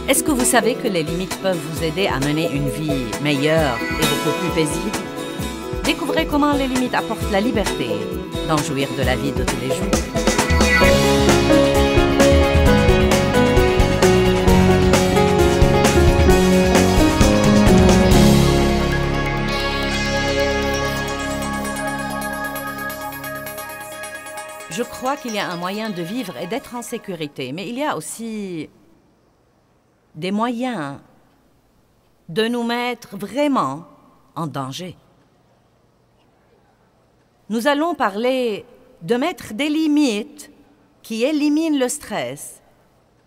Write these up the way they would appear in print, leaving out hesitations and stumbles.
Est-ce que vous savez que les limites peuvent vous aider à mener une vie meilleure et beaucoup plus paisible? Découvrez comment les limites apportent la liberté d'en jouir de la vie de tous les jours. Je crois qu'il y a un moyen de vivre et d'être en sécurité, mais il y a aussi des moyens de nous mettre vraiment en danger. Nous allons parler de mettre des limites qui éliminent le stress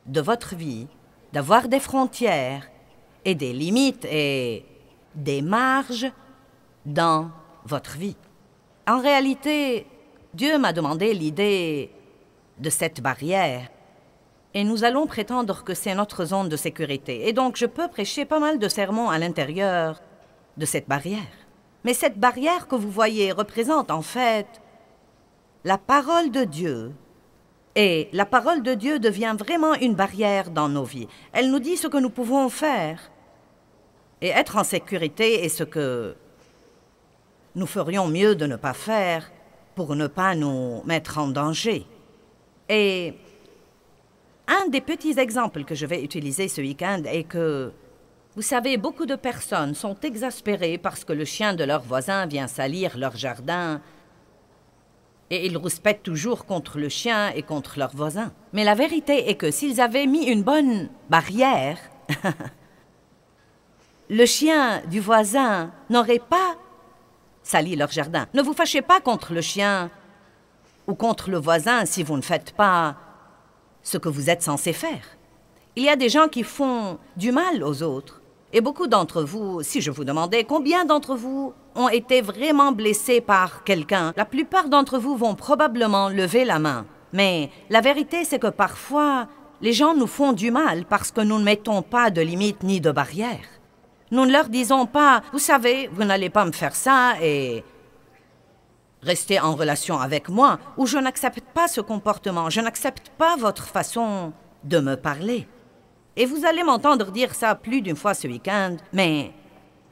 de votre vie, d'avoir des frontières et des limites et des marges dans votre vie. En réalité, Dieu m'a demandé l'idée de cette barrière et nous allons prétendre que c'est notre zone de sécurité. Et donc, je peux prêcher pas mal de sermons à l'intérieur de cette barrière. Mais cette barrière que vous voyez représente en fait la parole de Dieu. Et la parole de Dieu devient vraiment une barrière dans nos vies. Elle nous dit ce que nous pouvons faire. Et être en sécurité est ce que nous ferions mieux de ne pas faire pour ne pas nous mettre en danger. Et un des petits exemples que je vais utiliser ce week-end est que, vous savez, beaucoup de personnes sont exaspérées parce que le chien de leur voisin vient salir leur jardin et ils rouspètent toujours contre le chien et contre leur voisin. Mais la vérité est que s'ils avaient mis une bonne barrière, le chien du voisin n'aurait pas sali leur jardin. Ne vous fâchez pas contre le chien ou contre le voisin si vous ne faites pas ce que vous êtes censé faire. Il y a des gens qui font du mal aux autres. Et beaucoup d'entre vous, si je vous demandais combien d'entre vous ont été vraiment blessés par quelqu'un, la plupart d'entre vous vont probablement lever la main. Mais la vérité, c'est que parfois, les gens nous font du mal parce que nous ne mettons pas de limites ni de barrières. Nous ne leur disons pas, vous savez, vous n'allez pas me faire ça et rester en relation avec moi, ou je n'accepte pas ce comportement, je n'accepte pas votre façon de me parler. Et vous allez m'entendre dire ça plus d'une fois ce week-end, mais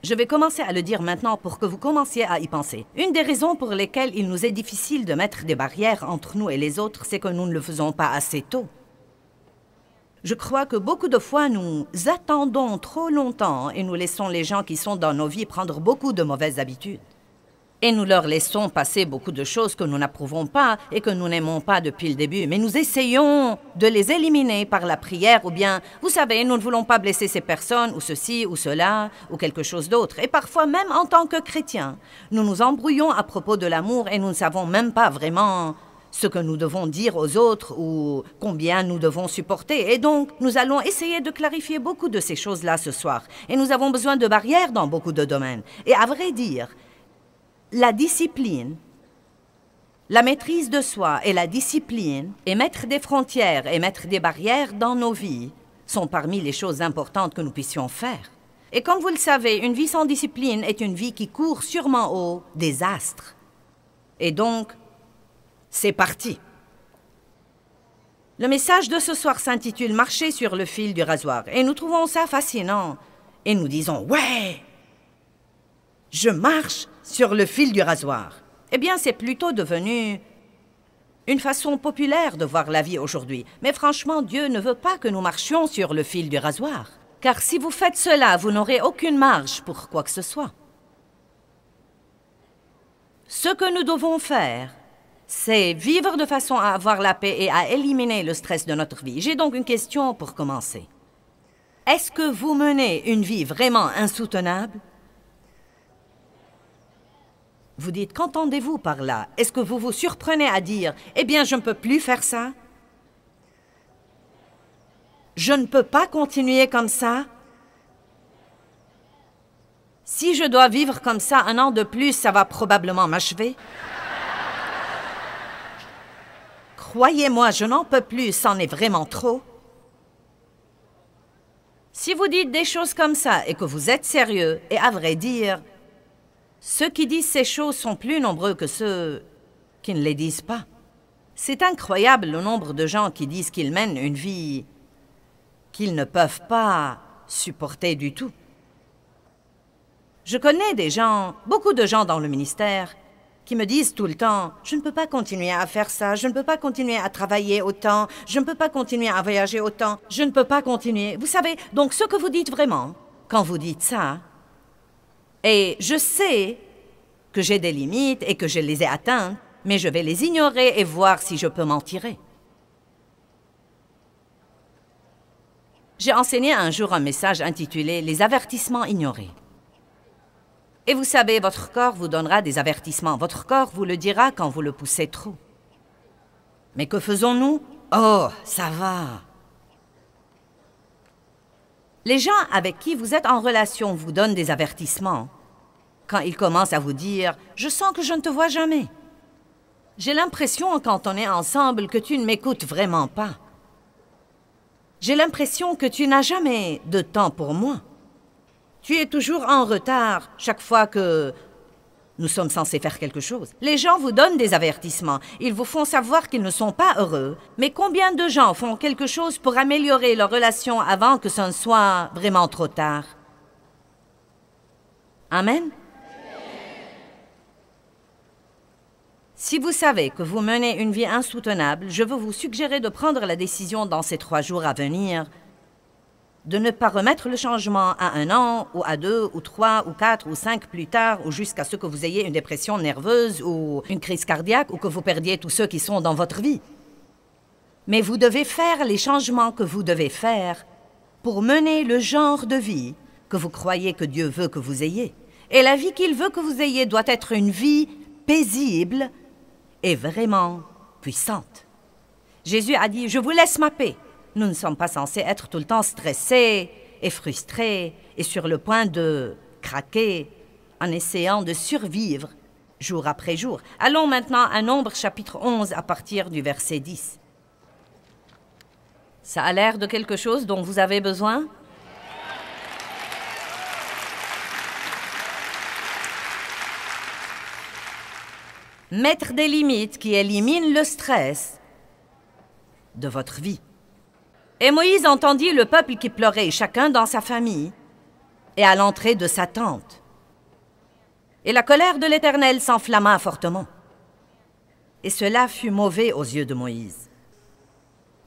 je vais commencer à le dire maintenant pour que vous commenciez à y penser. Une des raisons pour lesquelles il nous est difficile de mettre des barrières entre nous et les autres, c'est que nous ne le faisons pas assez tôt. Je crois que beaucoup de fois, nous attendons trop longtemps et nous laissons les gens qui sont dans nos vies prendre beaucoup de mauvaises habitudes. Et nous leur laissons passer beaucoup de choses que nous n'approuvons pas et que nous n'aimons pas depuis le début. Mais nous essayons de les éliminer par la prière ou bien, vous savez, nous ne voulons pas blesser ces personnes ou ceci ou cela ou quelque chose d'autre. Et parfois, même en tant que chrétiens, nous nous embrouillons à propos de l'amour et nous ne savons même pas vraiment ce que nous devons dire aux autres ou combien nous devons supporter. Et donc, nous allons essayer de clarifier beaucoup de ces choses-là ce soir. Et nous avons besoin de barrières dans beaucoup de domaines. Et à vrai dire, la discipline, la maîtrise de soi et la discipline, et mettre des frontières et mettre des barrières dans nos vies sont parmi les choses importantes que nous puissions faire. Et comme vous le savez, une vie sans discipline est une vie qui court sûrement au désastre. Et donc, c'est parti. Le message de ce soir s'intitule « Marcher sur le fil du rasoir » et nous trouvons ça fascinant. Et nous disons « Ouais, je marche sur le fil du rasoir ». Eh bien, c'est plutôt devenu une façon populaire de voir la vie aujourd'hui. Mais franchement, Dieu ne veut pas que nous marchions sur le fil du rasoir. Car si vous faites cela, vous n'aurez aucune marge pour quoi que ce soit. Ce que nous devons faire, c'est vivre de façon à avoir la paix et à éliminer le stress de notre vie. J'ai donc une question pour commencer. Est-ce que vous menez une vie vraiment insoutenable? Vous dites, qu'entendez-vous par là? Est-ce que vous vous surprenez à dire, eh bien, je ne peux plus faire ça? Je ne peux pas continuer comme ça? Si je dois vivre comme ça 1 an de plus, ça va probablement m'achever. Croyez-moi, je n'en peux plus, c'en est vraiment trop. Si vous dites des choses comme ça et que vous êtes sérieux, et à vrai dire, ceux qui disent ces choses sont plus nombreux que ceux qui ne les disent pas. C'est incroyable le nombre de gens qui disent qu'ils mènent une vie qu'ils ne peuvent pas supporter du tout. Je connais des gens, beaucoup de gens dans le ministère, qui me disent tout le temps « Je ne peux pas continuer à faire ça, je ne peux pas continuer à travailler autant, je ne peux pas continuer à voyager autant, je ne peux pas continuer. » Vous savez, donc ce que vous dites vraiment, quand vous dites ça, et je sais que j'ai des limites et que je les ai atteintes, mais je vais les ignorer et voir si je peux m'en tirer. J'ai enseigné un jour un message intitulé « Les avertissements ignorés ». Et vous savez, votre corps vous donnera des avertissements. Votre corps vous le dira quand vous le poussez trop. Mais que faisons-nous? Oh, ça va. Les gens avec qui vous êtes en relation vous donnent des avertissements. Quand ils commencent à vous dire « Je sens que je ne te vois jamais. J'ai l'impression, quand on est ensemble, que tu ne m'écoutes vraiment pas. J'ai l'impression que tu n'as jamais de temps pour moi. Tu es toujours en retard chaque fois que nous sommes censés faire quelque chose. » Les gens vous donnent des avertissements. Ils vous font savoir qu'ils ne sont pas heureux. Mais combien de gens font quelque chose pour améliorer leur relation avant que ce ne soit vraiment trop tard? Amen? Si vous savez que vous menez une vie insoutenable, je veux vous suggérer de prendre la décision dans ces 3 jours à venir de ne pas remettre le changement à 1 an, ou à 2, ou 3, ou 4, ou 5 plus tard, ou jusqu'à ce que vous ayez une dépression nerveuse, ou une crise cardiaque, ou que vous perdiez tous ceux qui sont dans votre vie. Mais vous devez faire les changements que vous devez faire pour mener le genre de vie que vous croyez que Dieu veut que vous ayez. Et la vie qu'il veut que vous ayez doit être une vie paisible et vraiment puissante. Jésus a dit « Je vous laisse ma paix ». Nous ne sommes pas censés être tout le temps stressés et frustrés et sur le point de craquer en essayant de survivre jour après jour. Allons maintenant à Nombre chapitre 11 à partir du verset 10. Ça a l'air de quelque chose dont vous avez besoin? Mettre des limites qui éliminent le stress de votre vie. Et Moïse entendit le peuple qui pleurait, chacun dans sa famille, et à l'entrée de sa tente. Et la colère de l'Éternel s'enflamma fortement. Et cela fut mauvais aux yeux de Moïse.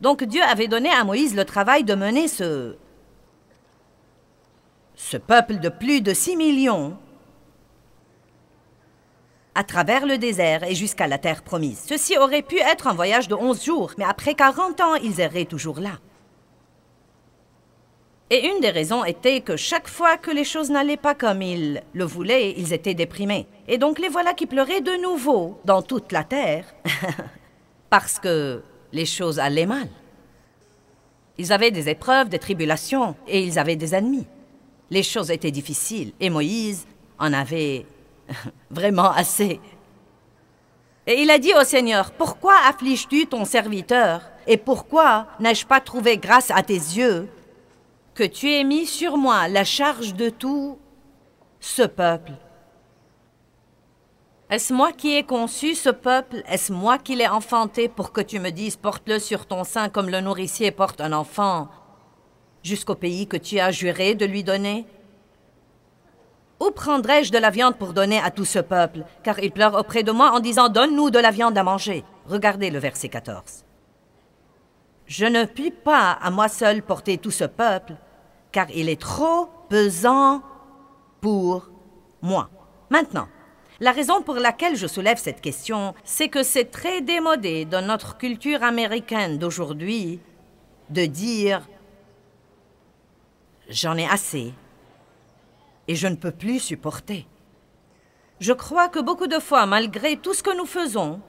Donc Dieu avait donné à Moïse le travail de mener ce peuple de plus de 6 millions à travers le désert et jusqu'à la terre promise. Ceci aurait pu être un voyage de 11 jours, mais après 40 ans, ils erraient toujours là. Et une des raisons était que chaque fois que les choses n'allaient pas comme ils le voulaient, ils étaient déprimés. Et donc les voilà qui pleuraient de nouveau dans toute la terre, parce que les choses allaient mal. Ils avaient des épreuves, des tribulations, et ils avaient des ennemis. Les choses étaient difficiles, et Moïse en avait vraiment assez. Et il a dit au Seigneur, « Pourquoi affliges-tu ton serviteur? Et pourquoi n'ai-je pas trouvé grâce à tes yeux que tu aies mis sur moi la charge de tout ce peuple? Est-ce moi qui ai conçu ce peuple? Est-ce moi qui l'ai enfanté pour que tu me dises, porte-le sur ton sein comme le nourricier porte un enfant, jusqu'au pays que tu as juré de lui donner? Où prendrai-je de la viande pour donner à tout ce peuple? Car ils pleurent auprès de moi en disant, donne-nous de la viande à manger. » Regardez le verset 14. Je ne puis pas à moi seul porter tout ce peuple, car il est trop pesant pour moi. Maintenant, la raison pour laquelle je soulève cette question, c'est que c'est très démodé dans notre culture américaine d'aujourd'hui de dire « j'en ai assez et je ne peux plus supporter ». Je crois que beaucoup de fois, malgré tout ce que nous faisons,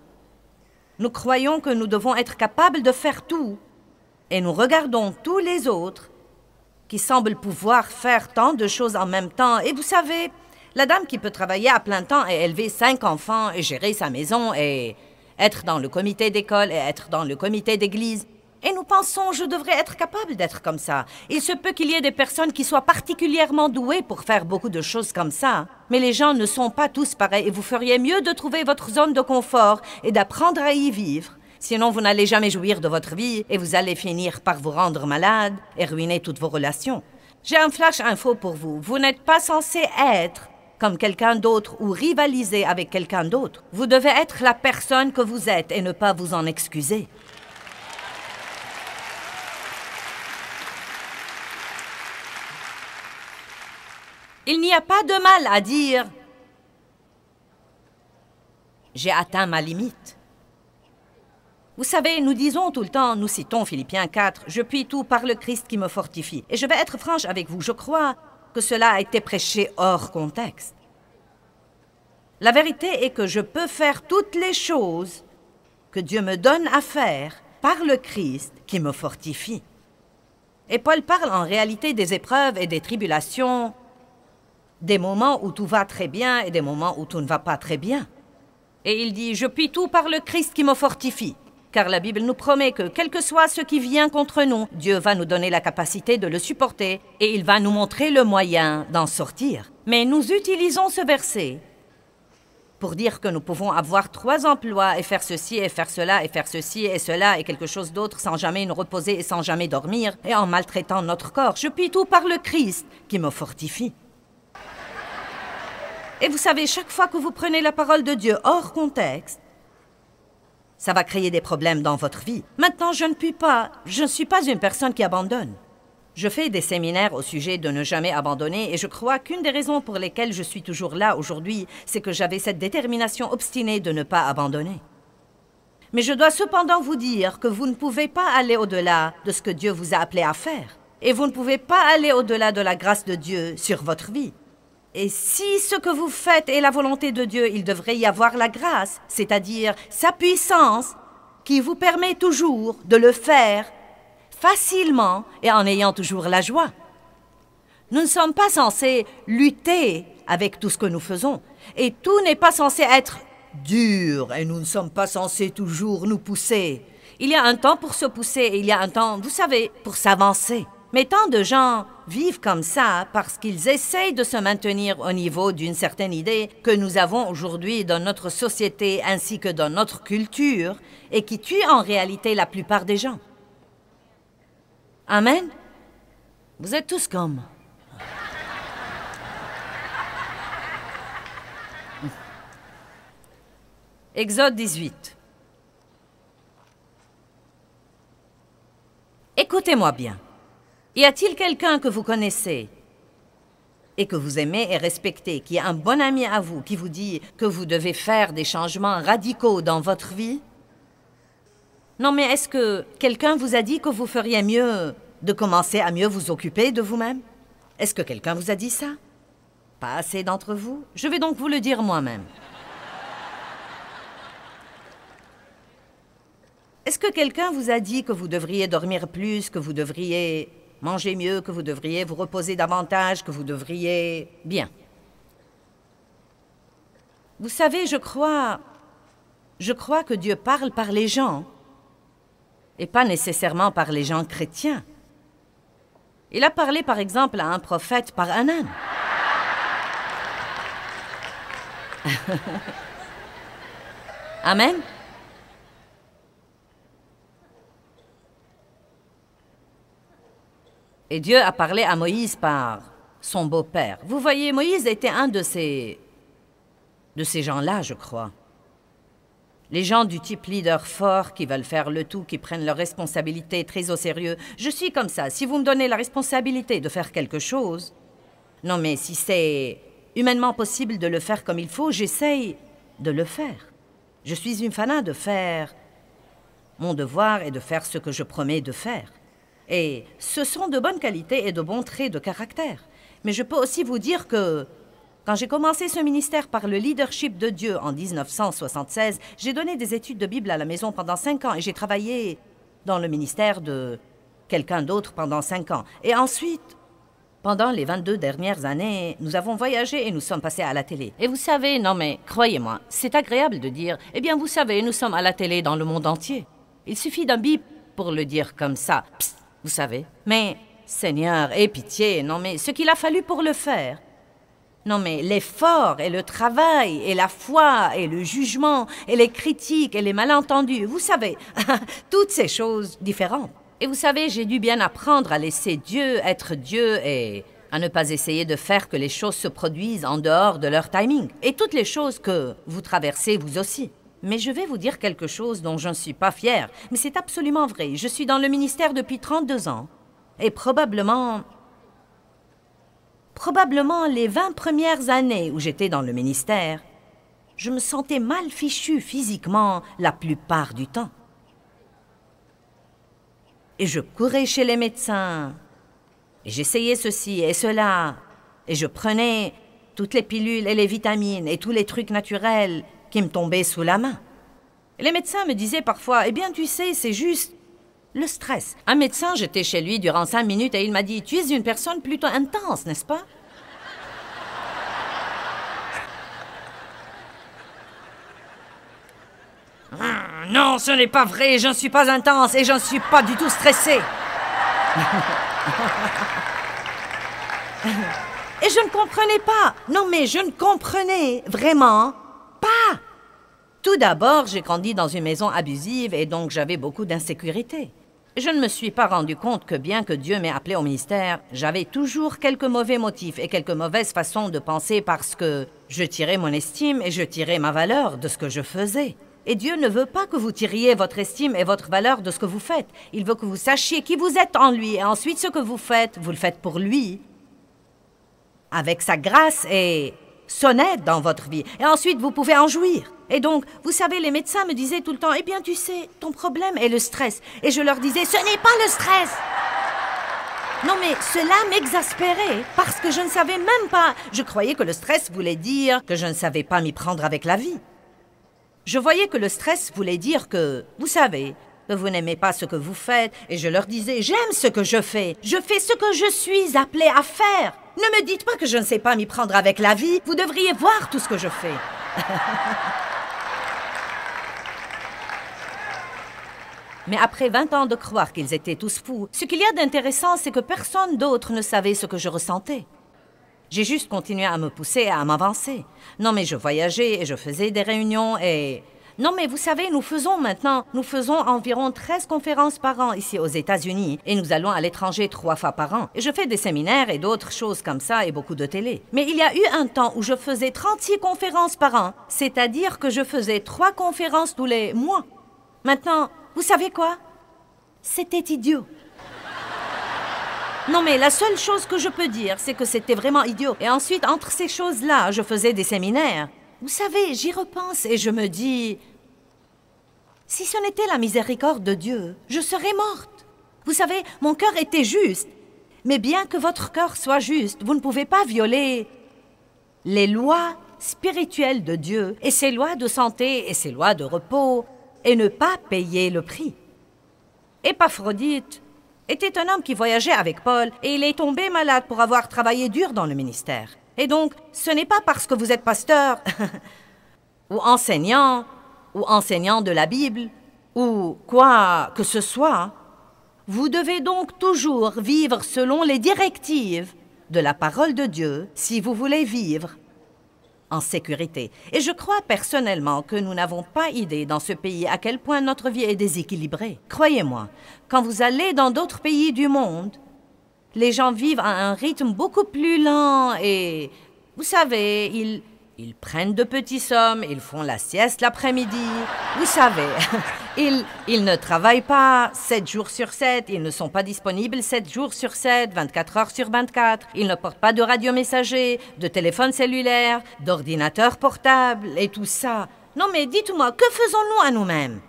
nous croyons que nous devons être capables de faire tout et nous regardons tous les autres qui semblent pouvoir faire tant de choses en même temps. Et vous savez, la dame qui peut travailler à plein temps et élever 5 enfants et gérer sa maison et être dans le comité d'école et être dans le comité d'église. Et nous pensons, je devrais être capable d'être comme ça. Il se peut qu'il y ait des personnes qui soient particulièrement douées pour faire beaucoup de choses comme ça. Mais les gens ne sont pas tous pareils et vous feriez mieux de trouver votre zone de confort et d'apprendre à y vivre. Sinon, vous n'allez jamais jouir de votre vie et vous allez finir par vous rendre malade et ruiner toutes vos relations. J'ai un flash info pour vous. Vous n'êtes pas censé être comme quelqu'un d'autre ou rivaliser avec quelqu'un d'autre. Vous devez être la personne que vous êtes et ne pas vous en excuser. Il n'y a pas de mal à dire « J'ai atteint ma limite ». Vous savez, nous disons tout le temps, nous citons Philippiens 4, « Je puis tout par le Christ qui me fortifie ». Et je vais être franche avec vous, je crois que cela a été prêché hors contexte. La vérité est que je peux faire toutes les choses que Dieu me donne à faire par le Christ qui me fortifie. Et Paul parle en réalité des épreuves et des tribulations, des moments où tout va très bien et des moments où tout ne va pas très bien. Et il dit « Je puis tout par le Christ qui me fortifie ». Car la Bible nous promet que, quel que soit ce qui vient contre nous, Dieu va nous donner la capacité de le supporter et il va nous montrer le moyen d'en sortir. Mais nous utilisons ce verset pour dire que nous pouvons avoir 3 emplois et faire ceci et faire cela et faire ceci et cela et quelque chose d'autre sans jamais nous reposer et sans jamais dormir et en maltraitant notre corps. Je puis tout par le Christ qui me fortifie. Et vous savez, chaque fois que vous prenez la parole de Dieu hors contexte, ça va créer des problèmes dans votre vie. Maintenant, je ne suis pas une personne qui abandonne. Je fais des séminaires au sujet de ne jamais abandonner et je crois qu'une des raisons pour lesquelles je suis toujours là aujourd'hui, c'est que j'avais cette détermination obstinée de ne pas abandonner. Mais je dois cependant vous dire que vous ne pouvez pas aller au-delà de ce que Dieu vous a appelé à faire. Et vous ne pouvez pas aller au-delà de la grâce de Dieu sur votre vie. Et si ce que vous faites est la volonté de Dieu, il devrait y avoir la grâce, c'est-à-dire sa puissance, qui vous permet toujours de le faire facilement et en ayant toujours la joie. Nous ne sommes pas censés lutter avec tout ce que nous faisons, et tout n'est pas censé être dur, et nous ne sommes pas censés toujours nous pousser. Il y a un temps pour se pousser, et il y a un temps, vous savez, pour s'avancer. Mais tant de gens vivent comme ça parce qu'ils essayent de se maintenir au niveau d'une certaine idée que nous avons aujourd'hui dans notre société ainsi que dans notre culture et qui tue en réalité la plupart des gens. Amen? Vous êtes tous comme... Exode 18. Écoutez-moi bien. Y a-t-il quelqu'un que vous connaissez et que vous aimez et respectez, qui est un bon ami à vous, qui vous dit que vous devez faire des changements radicaux dans votre vie? Non, mais est-ce que quelqu'un vous a dit que vous feriez mieux de commencer à mieux vous occuper de vous-même? Est-ce que quelqu'un vous a dit ça? Pas assez d'entre vous? Je vais donc vous le dire moi-même. Est-ce que quelqu'un vous a dit que vous devriez dormir plus, que vous devriez manger mieux, que vous devriez vous reposer davantage, que vous devriez... Bien. Vous savez, je crois que Dieu parle par les gens et pas nécessairement par les gens chrétiens. Il a parlé, par exemple, à un prophète par Hanan. Amen. Et Dieu a parlé à Moïse par son beau-père. Vous voyez, Moïse était un de ces gens-là, je crois. Les gens du type leader fort qui veulent faire le tout, qui prennent leurs responsabilités très au sérieux. Je suis comme ça. Si vous me donnez la responsabilité de faire quelque chose, non mais si c'est humainement possible de le faire comme il faut, j'essaye de le faire. Je suis une fanat de faire mon devoir et de faire ce que je promets de faire. Et ce sont de bonnes qualités et de bons traits de caractère. Mais je peux aussi vous dire que quand j'ai commencé ce ministère par le leadership de Dieu en 1976, j'ai donné des études de Bible à la maison pendant 5 ans et j'ai travaillé dans le ministère de quelqu'un d'autre pendant 5 ans. Et ensuite, pendant les 22 dernières années, nous avons voyagé et nous sommes passés à la télé. Et vous savez, non mais croyez-moi, c'est agréable de dire « Eh bien, vous savez, nous sommes à la télé dans le monde entier. » Il suffit d'un bip pour le dire comme ça. Psst. Vous savez, mais Seigneur, aie pitié, non mais ce qu'il a fallu pour le faire, Non mais l'effort et le travail et la foi et le jugement et les critiques et les malentendus, vous savez, toutes ces choses différentes. Et vous savez, j'ai dû bien apprendre à laisser Dieu être Dieu et à ne pas essayer de faire que les choses se produisent en dehors de leur timing. Et toutes les choses que vous traversez vous aussi. Mais je vais vous dire quelque chose dont je ne suis pas fière, mais c'est absolument vrai. Je suis dans le ministère depuis 32 ans. Et probablement les 20 premières années où j'étais dans le ministère, je me sentais mal fichue physiquement la plupart du temps. Et je courais chez les médecins, et j'essayais ceci et cela, et je prenais toutes les pilules et les vitamines et tous les trucs naturels qui me tombaient sous la main. Et les médecins me disaient parfois, « Eh bien, tu sais, c'est juste le stress. » Un médecin, j'étais chez lui durant 5 minutes et il m'a dit, « Tu es une personne plutôt intense, n'est-ce pas? » Non, ce n'est pas vrai, je ne suis pas intense et je ne suis pas du tout stressée. Et je ne comprenais pas. Non, mais je ne comprenais vraiment pas. Tout d'abord, j'ai grandi dans une maison abusive et donc j'avais beaucoup d'insécurité. Je ne me suis pas rendu compte que bien que Dieu m'ait appelé au ministère, j'avais toujours quelques mauvais motifs et quelques mauvaises façons de penser parce que je tirais mon estime et je tirais ma valeur de ce que je faisais. Et Dieu ne veut pas que vous tiriez votre estime et votre valeur de ce que vous faites. Il veut que vous sachiez qui vous êtes en lui. Et ensuite, ce que vous le faites pour lui. Avec sa grâce et son aide dans votre vie. Et ensuite, vous pouvez en jouir. Et donc, vous savez, les médecins me disaient tout le temps, « Eh bien, tu sais, ton problème est le stress. » Et je leur disais, « Ce n'est pas le stress. » Non, mais cela m'exaspérait parce que je ne savais même pas. Je croyais que le stress voulait dire que je ne savais pas m'y prendre avec la vie. Je voyais que le stress voulait dire que, vous savez, que vous n'aimez pas ce que vous faites. Et je leur disais, j'aime ce que je fais. Je fais ce que je suis appelée à faire. Ne me dites pas que je ne sais pas m'y prendre avec la vie. Vous devriez voir tout ce que je fais. Mais après 20 ans de croire qu'ils étaient tous fous, ce qu'il y a d'intéressant, c'est que personne d'autre ne savait ce que je ressentais. J'ai juste continué à me pousser et à m'avancer. Non, mais je voyageais et je faisais des réunions et... Non, mais vous savez, nous faisons environ 13 conférences par an ici aux États-Unis et nous allons à l'étranger 3 fois par an. Et je fais des séminaires et d'autres choses comme ça et beaucoup de télé. Mais il y a eu un temps où je faisais 36 conférences par an, c'est-à-dire que je faisais 3 conférences tous les mois. Maintenant, vous savez quoi? C'était idiot. Non, mais la seule chose que je peux dire, c'est que c'était vraiment idiot. Et ensuite, entre ces choses-là, je faisais des séminaires. Vous savez, j'y repense et je me dis... Si ce n'était la miséricorde de Dieu, je serais morte. Vous savez, mon cœur était juste. Mais bien que votre cœur soit juste, vous ne pouvez pas violer les lois spirituelles de Dieu et ses lois de santé et ses lois de repos et ne pas payer le prix. Épaphrodite était un homme qui voyageait avec Paul et il est tombé malade pour avoir travaillé dur dans le ministère. Et donc, ce n'est pas parce que vous êtes pasteur ou enseignant de la Bible ou quoi que ce soit. Vous devez donc toujours vivre selon les directives de la parole de Dieu si vous voulez vivre en sécurité. Et je crois personnellement que nous n'avons pas idée dans ce pays à quel point notre vie est déséquilibrée. Croyez-moi, quand vous allez dans d'autres pays du monde, les gens vivent à un rythme beaucoup plus lent et, vous savez, ils prennent de petites sommes, ils font la sieste l'après-midi. Vous savez, ils ne travaillent pas 7 jours sur 7, ils ne sont pas disponibles 7 jours sur 7, 24 heures sur 24. Ils ne portent pas de radiomessager, de téléphone cellulaire, d'ordinateur portable et tout ça. Non mais dites-moi, que faisons-nous à nous-mêmes?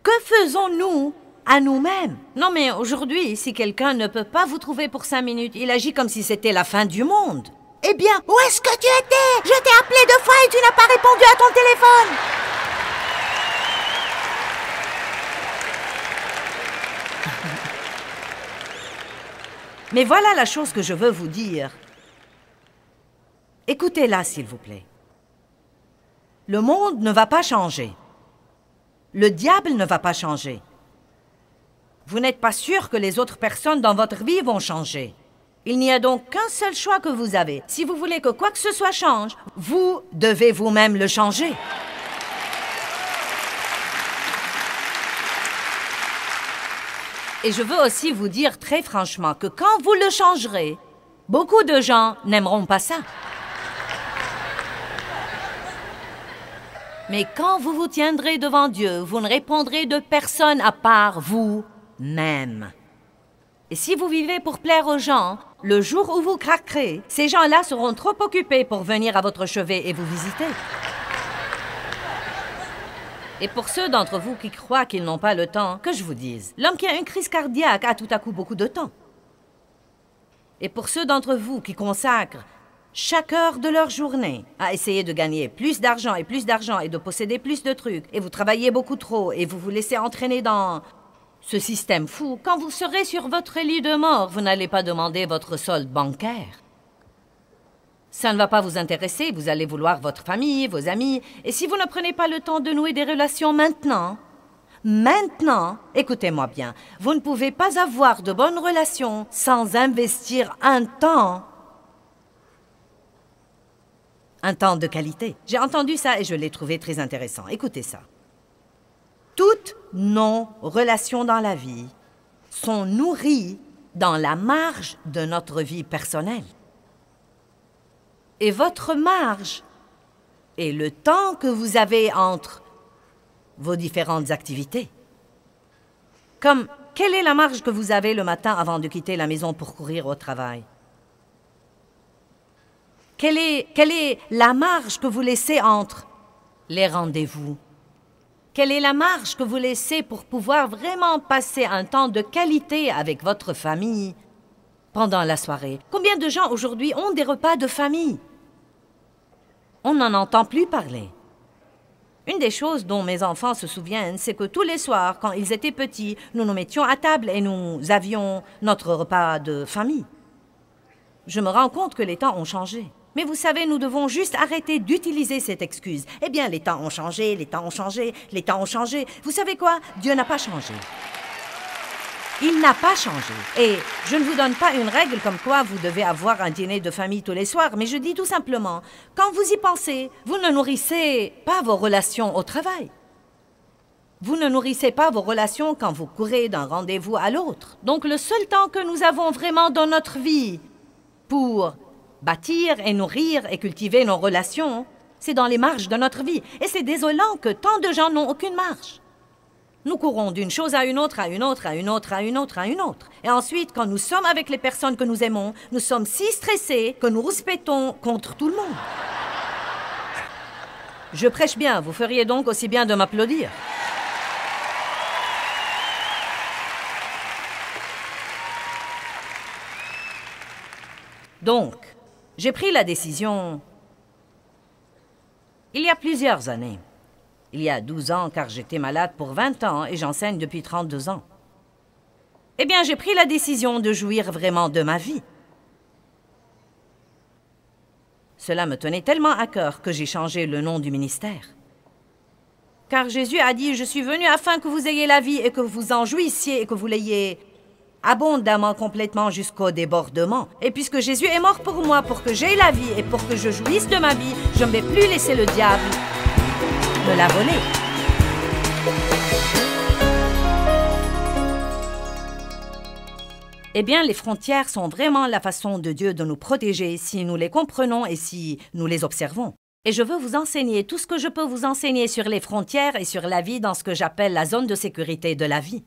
Que faisons-nous à nous-mêmes? Non mais aujourd'hui, si quelqu'un ne peut pas vous trouver pour 5 minutes, il agit comme si c'était la fin du monde. Eh bien, où est-ce que tu étais? Je t'ai appelé 2 fois et tu n'as pas répondu à ton téléphone. Mais voilà la chose que je veux vous dire. Écoutez-la, s'il vous plaît. Le monde ne va pas changer. Le diable ne va pas changer. Vous n'êtes pas sûr que les autres personnes dans votre vie vont changer. Il n'y a donc qu'un seul choix que vous avez. Si vous voulez que quoi que ce soit change, vous devez vous-même le changer. Et je veux aussi vous dire très franchement que quand vous le changerez, beaucoup de gens n'aimeront pas ça. Mais quand vous vous tiendrez devant Dieu, vous ne répondrez de personne à part vous-même. Et si vous vivez pour plaire aux gens, le jour où vous craquerez, ces gens-là seront trop occupés pour venir à votre chevet et vous visiter. Et pour ceux d'entre vous qui croient qu'ils n'ont pas le temps, que je vous dise, l'homme qui a une crise cardiaque a tout à coup beaucoup de temps. Et pour ceux d'entre vous qui consacrent chaque heure de leur journée à essayer de gagner plus d'argent et de posséder plus de trucs, et vous travaillez beaucoup trop et vous vous laissez entraîner dans ce système fou, quand vous serez sur votre lit de mort, vous n'allez pas demander votre solde bancaire. Ça ne va pas vous intéresser, vous allez vouloir votre famille, vos amis, et si vous ne prenez pas le temps de nouer des relations maintenant, écoutez-moi bien, vous ne pouvez pas avoir de bonnes relations sans investir un temps de qualité. J'ai entendu ça et je l'ai trouvé très intéressant. Écoutez ça. Toutes nos relations dans la vie sont nourries dans la marge de notre vie personnelle. Et votre marge est le temps que vous avez entre vos différentes activités. Comme, quelle est la marge que vous avez le matin avant de quitter la maison pour courir au travail? Quelle est la marge que vous laissez entre les rendez-vous? Quelle est la marge que vous laissez pour pouvoir vraiment passer un temps de qualité avec votre famille pendant la soirée? Combien de gens aujourd'hui ont des repas de famille? On n'en entend plus parler. Une des choses dont mes enfants se souviennent, c'est que tous les soirs, quand ils étaient petits, nous nous mettions à table et nous avions notre repas de famille. Je me rends compte que les temps ont changé. Mais vous savez, nous devons juste arrêter d'utiliser cette excuse. Eh bien, les temps ont changé, les temps ont changé, les temps ont changé. Vous savez quoi? Dieu n'a pas changé. Il n'a pas changé. Et je ne vous donne pas une règle comme quoi vous devez avoir un dîner de famille tous les soirs, mais je dis tout simplement, quand vous y pensez, vous ne nourrissez pas vos relations au travail. Vous ne nourrissez pas vos relations quand vous courez d'un rendez-vous à l'autre. Donc le seul temps que nous avons vraiment dans notre vie pour bâtir et nourrir et cultiver nos relations, c'est dans les marges de notre vie. Et c'est désolant que tant de gens n'ont aucune marge. Nous courons d'une chose à une autre, à une autre, à une autre, à une autre, à une autre. Et ensuite, quand nous sommes avec les personnes que nous aimons, nous sommes si stressés que nous rouspétons contre tout le monde. Je prêche bien, vous feriez donc aussi bien de m'applaudir. Donc, j'ai pris la décision il y a plusieurs années. Il y a 12 ans, car j'étais malade pour 20 ans et j'enseigne depuis 32 ans. Eh bien, j'ai pris la décision de jouir vraiment de ma vie. Cela me tenait tellement à cœur que j'ai changé le nom du ministère. Car Jésus a dit, « Je suis venu afin que vous ayez la vie et que vous en jouissiez et que vous l'ayez abondamment, complètement jusqu'au débordement. Et puisque Jésus est mort pour moi, pour que j'aie la vie et pour que je jouisse de ma vie, je ne vais plus laisser le diable me la voler. » Eh bien, les frontières sont vraiment la façon de Dieu de nous protéger si nous les comprenons et si nous les observons. Et je veux vous enseigner tout ce que je peux vous enseigner sur les frontières et sur la vie dans ce que j'appelle la zone de sécurité de la vie.